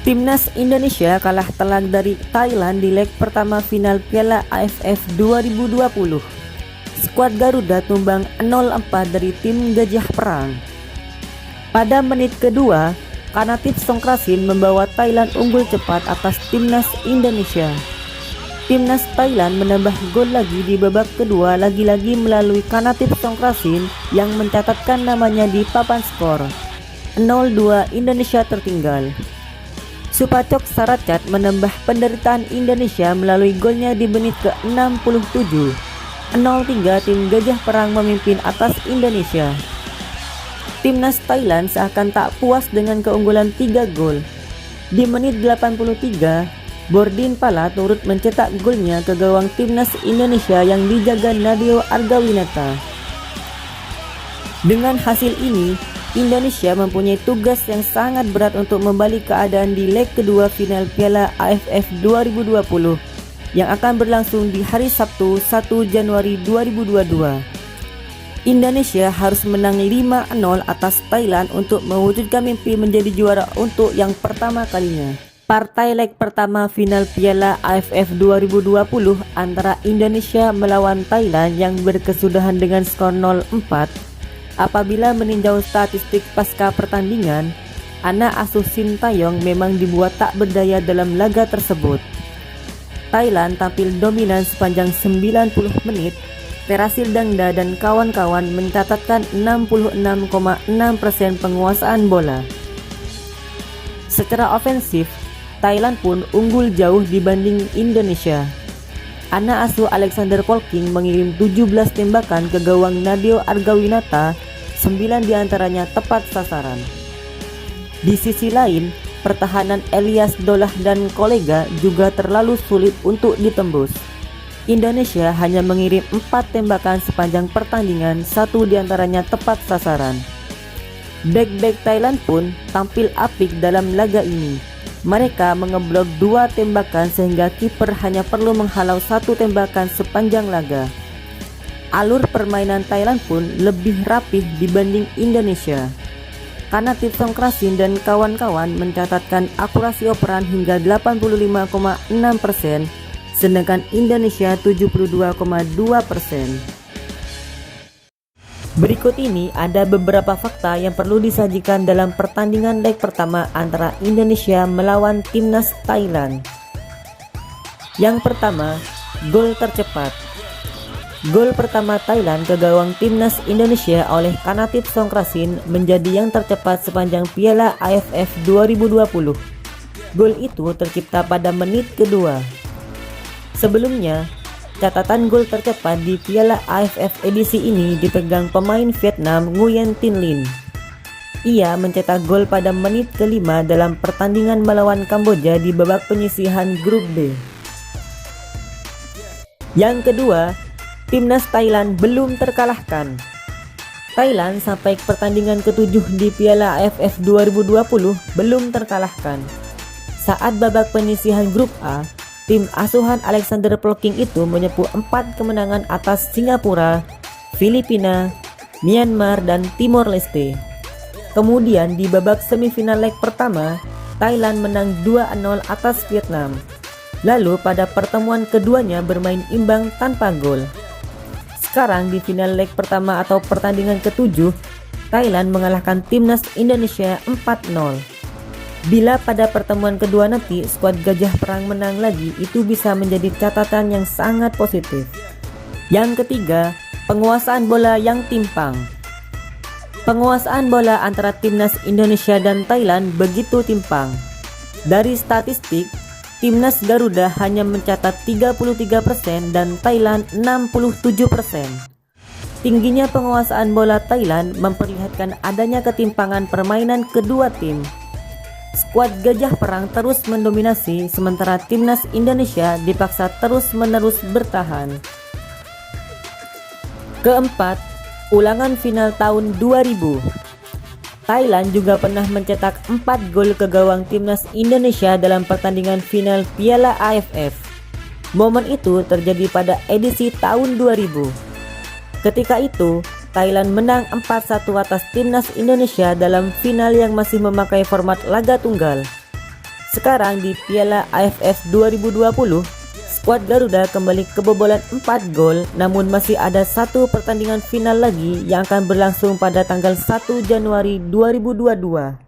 Timnas Indonesia kalah telak dari Thailand di leg pertama final Piala AFF 2020. Skuad Garuda tumbang 0-4 dari tim Gajah Perang. Pada menit kedua, Kanatif Songkrasin membawa Thailand unggul cepat atas Timnas Indonesia. Timnas Thailand menambah gol lagi di babak kedua lagi-lagi melalui Kanatif Songkrasin yang mencatatkan namanya di papan skor. 0-2 Indonesia tertinggal. Supacok Saracat menambah penderitaan Indonesia melalui golnya di menit ke-67. 0-3 tim Gajah Perang memimpin atas Indonesia. Timnas Thailand seakan tak puas dengan keunggulan 3 gol. Di menit 83, Bordin Pala turut mencetak golnya ke gawang Timnas Indonesia yang dijaga Nadeo Argawinata. Dengan hasil ini, Indonesia mempunyai tugas yang sangat berat untuk membalik keadaan di leg kedua final Piala AFF 2020 yang akan berlangsung di hari Sabtu 1 Januari 2022. Indonesia harus menang 5-0 atas Thailand untuk mewujudkan mimpi menjadi juara untuk yang pertama kalinya. Partai leg pertama final Piala AFF 2020 antara Indonesia melawan Thailand yang berkesudahan dengan skor 0-4. Apabila meninjau statistik pasca pertandingan, anak asuh Sintayong memang dibuat tak berdaya dalam laga tersebut. Thailand tampil dominan sepanjang 90 menit. Terasil Dangda dan kawan-kawan mencatatkan 66,6% penguasaan bola. Secara ofensif, Thailand pun unggul jauh dibanding Indonesia. Anak asuh Alexander Polking mengirim 17 tembakan ke gawang Nadeo Argawinata, 9 diantaranya tepat sasaran. Di sisi lain, pertahanan Elias Dolah dan kolega juga terlalu sulit untuk ditembus. Indonesia hanya mengirim 4 tembakan sepanjang pertandingan, 1 diantaranya tepat sasaran. Bek-bek Thailand pun tampil apik dalam laga ini. Mereka mengeblok 2 tembakan sehingga kiper hanya perlu menghalau 1 tembakan sepanjang laga. Alur permainan Thailand pun lebih rapih dibanding Indonesia. Kanatif Songkrasin dan kawan-kawan mencatatkan akurasi operan hingga 85,6%, sedangkan Indonesia 72,2%. Berikut ini ada beberapa fakta yang perlu disajikan dalam pertandingan leg pertama antara Indonesia melawan Timnas Thailand. Yang pertama, gol tercepat. Gol pertama Thailand ke gawang Timnas Indonesia oleh Kanatif Songkrasin menjadi yang tercepat sepanjang Piala AFF 2020. Gol itu tercipta pada menit kedua. Sebelumnya, catatan gol tercepat di Piala AFF edisi ini dipegang pemain Vietnam Nguyen Tin Linh. Ia mencetak gol pada menit kelima dalam pertandingan melawan Kamboja di babak penyisihan grup B. Yang kedua, Timnas Thailand belum terkalahkan. Thailand sampai pertandingan ke-7 di Piala AFF 2020 belum terkalahkan. Saat babak penyisihan grup A, tim asuhan Alexander Polking itu menyepu 4 kemenangan atas Singapura, Filipina, Myanmar, dan Timor Leste. Kemudian di babak semifinal leg pertama, Thailand menang 2-0 atas Vietnam. Lalu pada pertemuan keduanya bermain imbang tanpa gol. Sekarang di final leg pertama atau pertandingan ke-7, Thailand mengalahkan Timnas Indonesia 4-0. Bila pada pertemuan kedua nanti skuad Gajah Perang menang lagi, itu bisa menjadi catatan yang sangat positif. Yang ketiga, penguasaan bola yang timpang. Penguasaan bola antara Timnas Indonesia dan Thailand begitu timpang. Dari statistik, Timnas Garuda hanya mencatat 33% dan Thailand 67%. Tingginya penguasaan bola Thailand memperlihatkan adanya ketimpangan permainan kedua tim. Skuad Gajah Perang terus mendominasi sementara Timnas Indonesia dipaksa terus-menerus bertahan. Keempat, ulangan final tahun 2000. Thailand juga pernah mencetak 4 gol ke gawang Timnas Indonesia dalam pertandingan final Piala AFF. Momen itu terjadi pada edisi tahun 2000. Ketika itu, Thailand menang 4-1 atas Timnas Indonesia dalam final yang masih memakai format laga tunggal. Sekarang di Piala AFF 2020, skuad Garuda kembali kebobolan 4 gol, namun masih ada satu pertandingan final lagi yang akan berlangsung pada tanggal 1 Januari 2022.